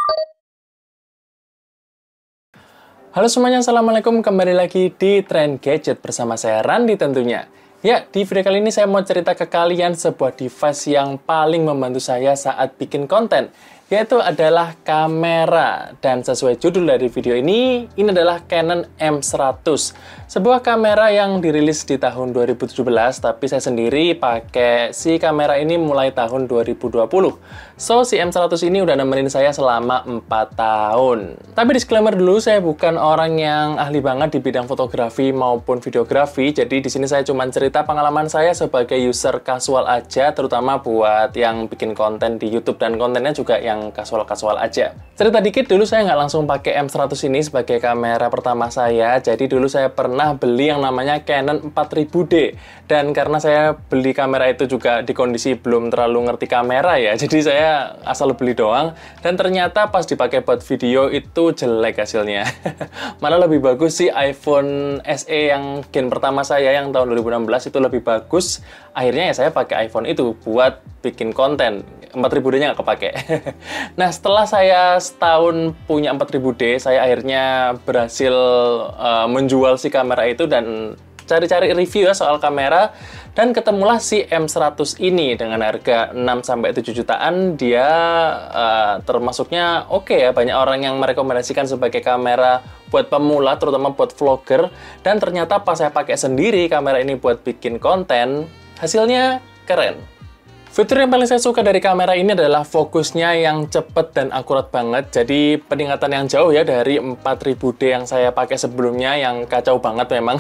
Halo semuanya, Assalamualaikum. Kembali lagi di Trend Gadget bersama saya, Randi tentunya. Ya, di video kali ini saya mau cerita ke kalian sebuah device yang paling membantu saya saat bikin konten, yaitu adalah kamera. Dan sesuai judul dari video ini adalah Canon M100. Sebuah kamera yang dirilis di tahun 2017, tapi saya sendiri pakai si kamera ini mulai tahun 2020. So, si M100 ini udah nemenin saya selama 4 tahun. Tapi disclaimer dulu, saya bukan orang yang ahli banget di bidang fotografi maupun videografi, jadi di sini saya cuma cerita pengalaman saya sebagai user casual aja, terutama buat yang bikin konten di YouTube dan kontennya juga yang casual-casual aja. Cerita dikit dulu, saya nggak langsung pakai M100 ini sebagai kamera pertama saya. Jadi dulu saya pernah beli yang namanya Canon 4000D. Dan karena saya beli kamera itu juga di kondisi belum terlalu ngerti kamera ya, jadi saya asal beli doang. Dan ternyata pas dipakai buat video itu jelek hasilnya. Malah lebih bagus sih iPhone SE yang gen pertama saya yang tahun 2016 itu lebih bagus. Akhirnya ya saya pakai iPhone itu buat bikin konten. 4000D-nya nggak kepake. Nah, setelah saya setahun punya 4000D, saya akhirnya berhasil menjual si kamera itu dan cari-cari review ya soal kamera, dan ketemulah si M100 ini dengan harga 6-7 jutaan. Dia termasuknya oke ya, banyak orang yang merekomendasikan sebagai kamera buat pemula, terutama buat vlogger. Dan ternyata pas saya pakai sendiri kamera ini buat bikin konten, hasilnya keren. Fitur yang paling saya suka dari kamera ini adalah fokusnya yang cepet dan akurat banget. Jadi peningkatan yang jauh ya dari 4000D yang saya pakai sebelumnya yang kacau banget memang.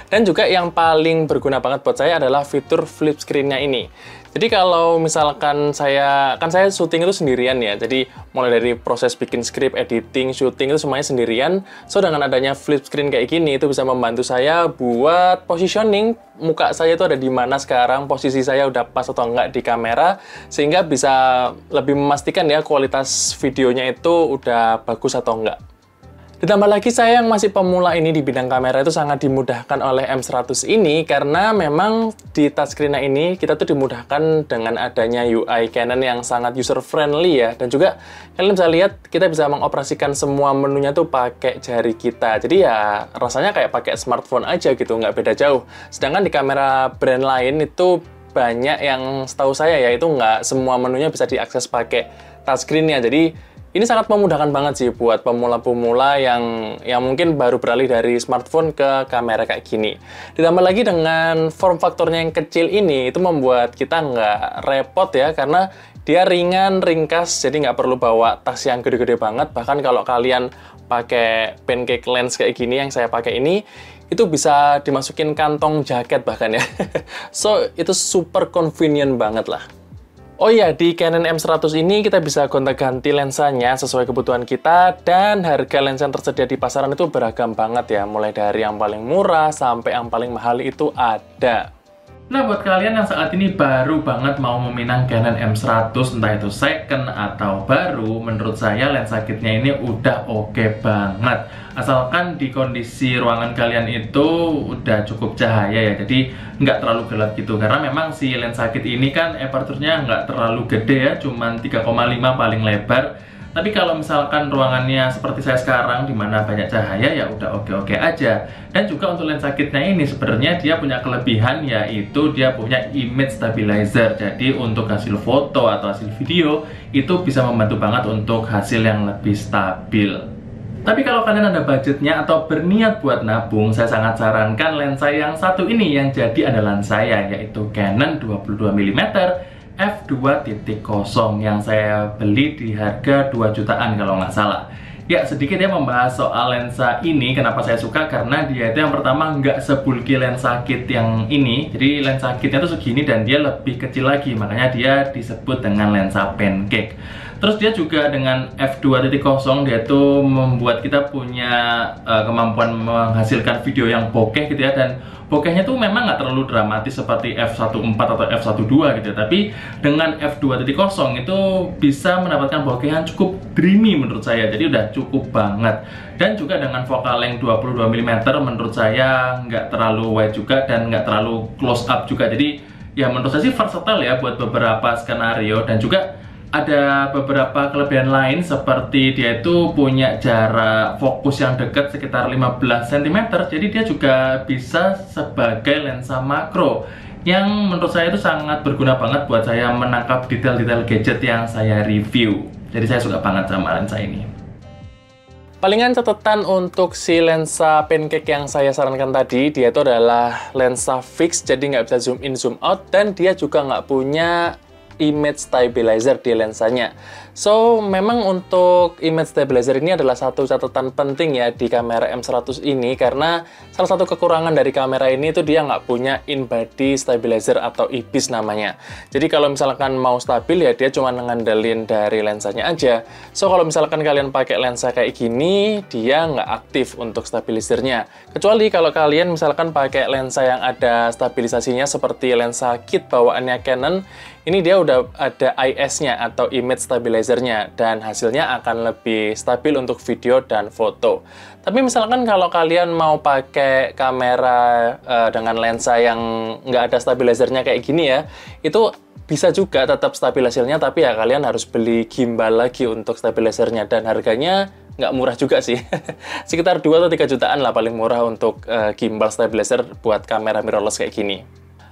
Dan juga yang paling berguna banget buat saya adalah fitur flip screen-nya ini. Jadi kalau misalkan saya syuting itu sendirian ya, jadi mulai dari proses bikin skrip, editing, syuting itu semuanya sendirian. So dengan adanya flip screen kayak gini itu bisa membantu saya buat positioning muka saya itu ada di mana sekarang, posisi saya udah pas atau enggak di kamera, sehingga bisa lebih memastikan ya kualitas videonya itu udah bagus atau enggak. Ditambah lagi saya yang masih pemula ini di bidang kamera itu sangat dimudahkan oleh M100 ini, karena memang di touchscreen-nya ini kita tuh dimudahkan dengan adanya UI Canon yang sangat user friendly ya, dan juga kalian bisa lihat kita bisa mengoperasikan semua menunya tuh pakai jari kita. Jadi ya rasanya kayak pakai smartphone aja gitu, nggak beda jauh. Sedangkan di kamera brand lain itu banyak yang setahu saya ya itu nggak semua menunya bisa diakses pakai touchscreen-nya. Jadi ini sangat memudahkan banget sih buat pemula-pemula yang mungkin baru beralih dari smartphone ke kamera kayak gini. Ditambah lagi dengan form faktornya yang kecil ini, itu membuat kita nggak repot ya, karena dia ringan, ringkas, jadi nggak perlu bawa tas yang gede-gede banget. Bahkan kalau kalian pakai pancake lens kayak gini yang saya pakai ini, itu bisa dimasukin kantong jaket bahkan ya. So, itu super convenient banget lah. Oh iya, di Canon M100 ini kita bisa gonta-ganti lensanya sesuai kebutuhan kita, dan harga lensa yang tersedia di pasaran itu beragam banget ya, mulai dari yang paling murah sampai yang paling mahal itu ada. Nah, buat kalian yang saat ini baru banget mau meminang Canon M100, entah itu second atau baru, menurut saya lensa kitnya ini udah oke banget. Asalkan di kondisi ruangan kalian itu udah cukup cahaya ya, jadi nggak terlalu gelap gitu. Karena memang si lensa kit ini kan aperture-nya nggak terlalu gede ya, cuman 3,5 paling lebar. Tapi kalau misalkan ruangannya seperti saya sekarang, di mana banyak cahaya, ya udah oke-oke aja. Dan juga untuk lensa kitnya ini sebenarnya dia punya kelebihan, yaitu dia punya image stabilizer. Jadi untuk hasil foto atau hasil video, itu bisa membantu banget untuk hasil yang lebih stabil. Tapi kalau kalian ada budgetnya atau berniat buat nabung, saya sangat sarankan lensa yang satu ini yang jadi andalan saya, yaitu Canon 22mm f2.0 yang saya beli di harga 2 jutaan kalau nggak salah. Ya, sedikit ya membahas soal lensa ini. Kenapa saya suka? Karena dia itu yang pertama nggak sebulky lensa kit yang ini. Jadi lensa kitnya tuh segini dan dia lebih kecil lagi, makanya dia disebut dengan lensa pancake. Terus dia juga dengan f2.0 dia tuh membuat kita punya kemampuan menghasilkan video yang bokeh gitu ya, dan bokehnya tuh memang nggak terlalu dramatis seperti f1.4 atau f1.2 gitu ya, tapi dengan f2.0 itu bisa mendapatkan bokeh yang cukup dreamy menurut saya, jadi udah cukup banget. Dan juga dengan focal length 22mm menurut saya nggak terlalu wide juga dan nggak terlalu close up juga, jadi ya menurut saya sih versatile ya buat beberapa skenario. Dan juga ada beberapa kelebihan lain seperti dia itu punya jarak fokus yang dekat sekitar 15 cm, jadi dia juga bisa sebagai lensa makro yang menurut saya itu sangat berguna banget buat saya menangkap detail-detail gadget yang saya review. Jadi saya suka banget sama lensa ini. Palingan catatan untuk si lensa pancake yang saya sarankan tadi, dia itu adalah lensa fix, jadi nggak bisa zoom in zoom out, dan dia juga nggak punya image stabilizer di lensanya. So, memang untuk image stabilizer ini adalah satu catatan penting ya di kamera M100 ini, karena salah satu kekurangan dari kamera ini itu dia nggak punya in-body stabilizer atau IBIS namanya. Jadi kalau misalkan mau stabil ya dia cuma ngandelin dari lensanya aja. So, kalau misalkan kalian pakai lensa kayak gini, dia nggak aktif untuk stabilizernya. Kecuali kalau kalian misalkan pakai lensa yang ada stabilisasinya seperti lensa kit bawaannya Canon, ini dia udah ada IS-nya atau image stabilizer-nya, dan hasilnya akan lebih stabil untuk video dan foto. Tapi misalkan kalau kalian mau pakai kamera dengan lensa yang nggak ada stabilizer-nya kayak gini ya, itu bisa juga tetap stabil hasilnya, tapi ya kalian harus beli gimbal lagi untuk stabilizer-nya, dan harganya nggak murah juga sih. Sekitar 2 atau 3 jutaan lah paling murah untuk gimbal stabilizer buat kamera mirrorless kayak gini.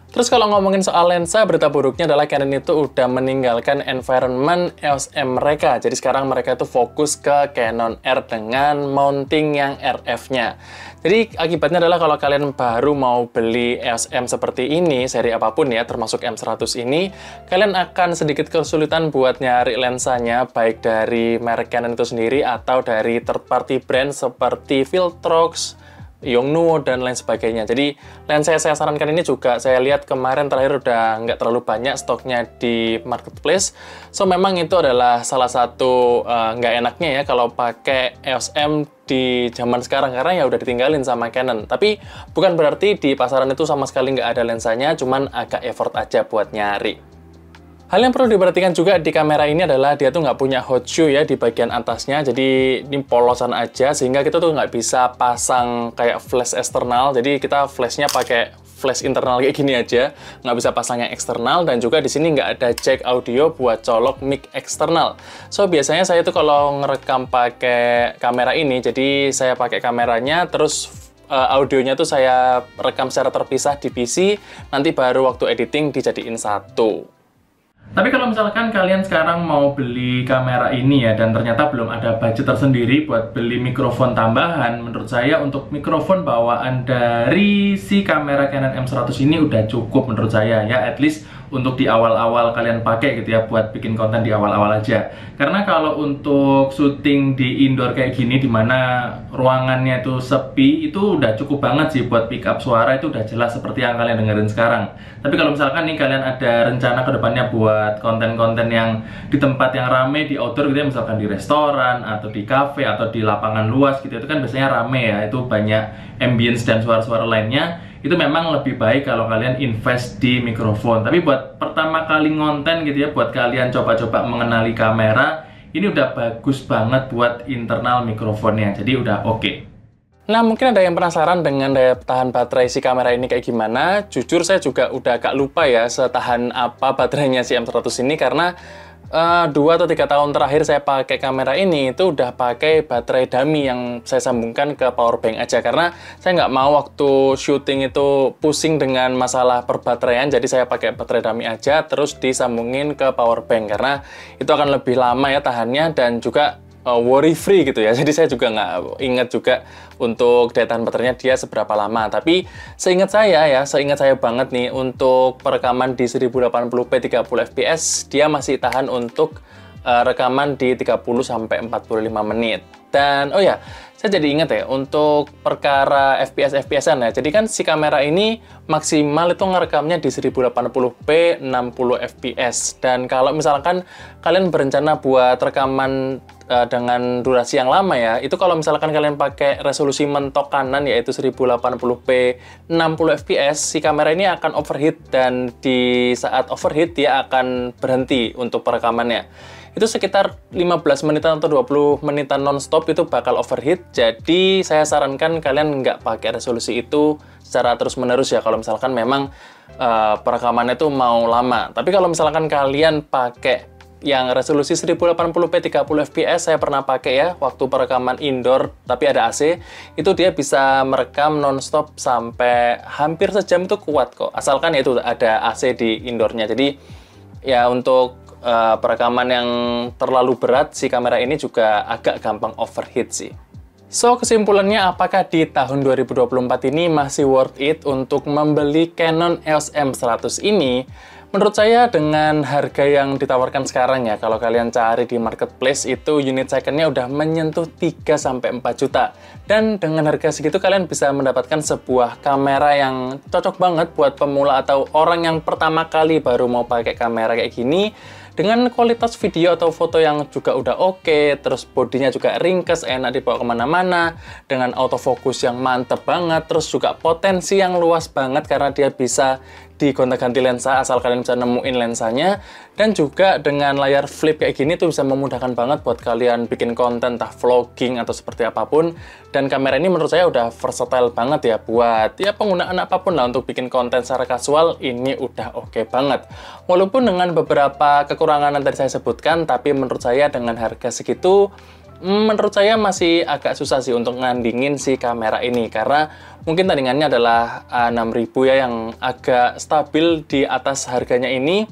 Terus kalau ngomongin soal lensa, berita buruknya adalah Canon itu udah meninggalkan environment EOS M mereka. Jadi sekarang mereka itu fokus ke Canon R dengan mounting yang RF-nya. Jadi akibatnya adalah kalau kalian baru mau beli EOS M seperti ini, seri apapun ya, termasuk M100 ini, kalian akan sedikit kesulitan buat nyari lensanya, baik dari merek Canon itu sendiri atau dari third party brand seperti Viltrox, Yongnuo, dan lain sebagainya. Jadi lensa yang saya sarankan ini juga saya lihat kemarin terakhir udah nggak terlalu banyak stoknya di marketplace. So memang itu adalah salah satu nggak enaknya ya kalau pakai EOS M di zaman sekarang, karena ya udah ditinggalin sama Canon. Tapi bukan berarti di pasaran itu sama sekali nggak ada lensanya, cuman agak effort aja buat nyari. Hal yang perlu diperhatikan juga di kamera ini adalah dia tuh nggak punya hot shoe ya di bagian atasnya, jadi ini polosan aja, sehingga kita tuh nggak bisa pasang kayak flash eksternal. Jadi kita flashnya pakai flash internal kayak gini aja, nggak bisa pasang yang eksternal, dan juga di sini nggak ada jack audio buat colok mic eksternal. So biasanya saya tuh kalau ngerekam pakai kamera ini, jadi saya pakai kameranya terus audionya tuh saya rekam secara terpisah di PC, nanti baru waktu editing dijadiin satu. Tapi kalau misalkan kalian sekarang mau beli kamera ini ya, dan ternyata belum ada budget tersendiri buat beli mikrofon tambahan, menurut saya untuk mikrofon bawaan dari si kamera Canon M100 ini udah cukup menurut saya ya, at least untuk di awal-awal kalian pakai gitu ya, buat bikin konten di awal-awal aja. Karena kalau untuk syuting di indoor kayak gini, dimana ruangannya itu sepi, itu udah cukup banget sih buat pick up suara, itu udah jelas seperti yang kalian dengerin sekarang. Tapi kalau misalkan nih kalian ada rencana kedepannya buat konten-konten yang di tempat yang rame, di outdoor gitu ya, misalkan di restoran, atau di cafe, atau di lapangan luas gitu, itu kan biasanya rame ya, itu banyak ambience dan suara-suara lainnya, itu memang lebih baik kalau kalian invest di mikrofon. Tapi buat pertama kali ngonten gitu ya, buat kalian coba-coba mengenali kamera, ini udah bagus banget buat internal mikrofonnya, jadi udah oke. Nah, mungkin ada yang penasaran dengan daya tahan baterai si kamera ini kayak gimana. Jujur saya juga udah agak lupa ya setahan apa baterainya si M100 ini, karena 2 atau 3 tahun terakhir saya pakai kamera ini itu udah pakai baterai dummy yang saya sambungkan ke power bank aja, karena saya nggak mau waktu syuting itu pusing dengan masalah perbateraian. Jadi saya pakai baterai dummy aja terus disambungin ke power bank, karena itu akan lebih lama ya tahannya, dan juga worry free gitu ya. Jadi saya juga nggak ingat juga untuk daya tahan baterainya dia seberapa lama. Tapi seingat saya banget nih, untuk perekaman di 1080p 30 fps dia masih tahan untuk rekaman di 30-45 menit. Dan oh ya, saya jadi ingat ya untuk perkara FPS-an ya. Jadi kan si kamera ini maksimal itu ngerekamnya di 1080p 60 fps. Dan kalau misalkan kalian berencana buat rekaman dengan durasi yang lama ya, itu kalau misalkan kalian pakai resolusi mentok kanan yaitu 1080p 60 fps, si kamera ini akan overheat, dan di saat overheat dia akan berhenti untuk perekamannya. Itu sekitar 15 menitan atau 20 menitan non-stop itu bakal overheat. Jadi saya sarankan kalian nggak pakai resolusi itu secara terus-menerus ya, kalau misalkan memang perekamannya itu mau lama. Tapi kalau misalkan kalian pakai yang resolusi 1080p 30 fps saya pernah pakai ya waktu perekaman indoor tapi ada AC, itu dia bisa merekam nonstop sampai hampir sejam, itu kuat kok, asalkan ya itu ada AC di indoornya. Jadi ya untuk perekaman yang terlalu berat si kamera ini juga agak gampang overheat sih. So, kesimpulannya, apakah di tahun 2024 ini masih worth it untuk membeli Canon EOS M100 ini? Menurut saya dengan harga yang ditawarkan sekarang ya, kalau kalian cari di marketplace itu unit second-nya udah menyentuh 3-4 juta. Dan dengan harga segitu kalian bisa mendapatkan sebuah kamera yang cocok banget buat pemula atau orang yang pertama kali baru mau pakai kamera kayak gini. Dengan kualitas video atau foto yang juga udah oke, terus bodinya juga ringkes, enak dibawa kemana-mana, dengan autofocus yang mantep banget, terus juga potensi yang luas banget karena dia bisa digonta-ganti lensa asal kalian bisa nemuin lensanya, dan juga dengan layar flip kayak gini tuh bisa memudahkan banget buat kalian bikin konten, entah vlogging atau seperti apapun. Dan kamera ini menurut saya udah versatile banget ya buat ya penggunaan apapun lah, untuk bikin konten secara kasual ini udah oke banget. Walaupun dengan beberapa kekurangan yang tadi saya sebutkan, tapi menurut saya dengan harga segitu menurut saya masih agak susah sih untuk ngandingin si kamera ini, karena mungkin tandingannya adalah 6000 ya yang agak stabil di atas harganya ini,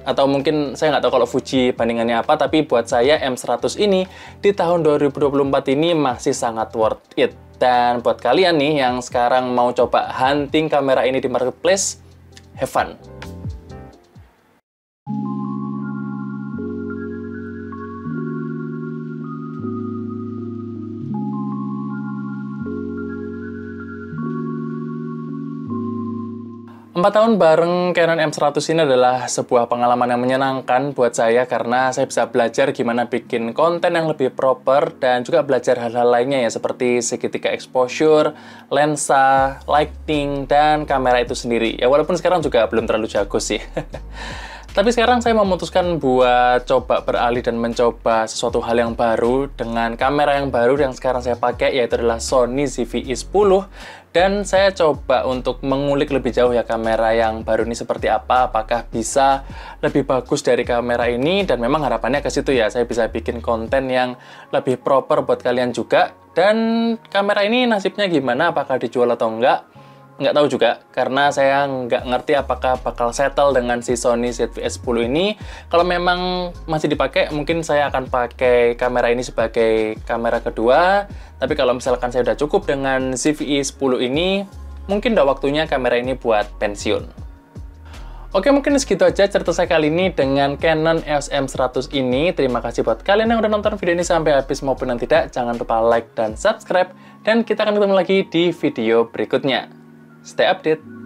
atau mungkin saya nggak tahu kalau Fuji bandingannya apa, tapi buat saya M100 ini di tahun 2024 ini masih sangat worth it. Dan buat kalian nih yang sekarang mau coba hunting kamera ini di marketplace, have fun! 4 tahun bareng Canon M100 ini adalah sebuah pengalaman yang menyenangkan buat saya, karena saya bisa belajar gimana bikin konten yang lebih proper dan juga belajar hal-hal lainnya ya, seperti segitiga exposure, lensa, lighting, dan kamera itu sendiri. Ya walaupun sekarang juga belum terlalu jago sih. Tapi sekarang saya memutuskan buat coba beralih dan mencoba sesuatu hal yang baru dengan kamera yang baru yang sekarang saya pakai, yaitu adalah Sony ZV-E10. Dan saya coba untuk mengulik lebih jauh ya kamera yang baru ini seperti apa, apakah bisa lebih bagus dari kamera ini, dan memang harapannya ke situ ya, saya bisa bikin konten yang lebih proper buat kalian juga. Dan kamera ini nasibnya gimana, apakah dijual atau enggak? Nggak tahu juga, karena saya nggak ngerti apakah bakal settle dengan si Sony ZV-E10 ini. Kalau memang masih dipakai, mungkin saya akan pakai kamera ini sebagai kamera kedua. Tapi kalau misalkan saya udah cukup dengan ZV-E10 ini, mungkin udah waktunya kamera ini buat pensiun. Oke, mungkin segitu aja cerita saya kali ini dengan Canon EOS M100 ini. Terima kasih buat kalian yang udah nonton video ini sampai habis maupun yang tidak. Jangan lupa like dan subscribe. Dan kita akan ketemu lagi di video berikutnya. Stay update!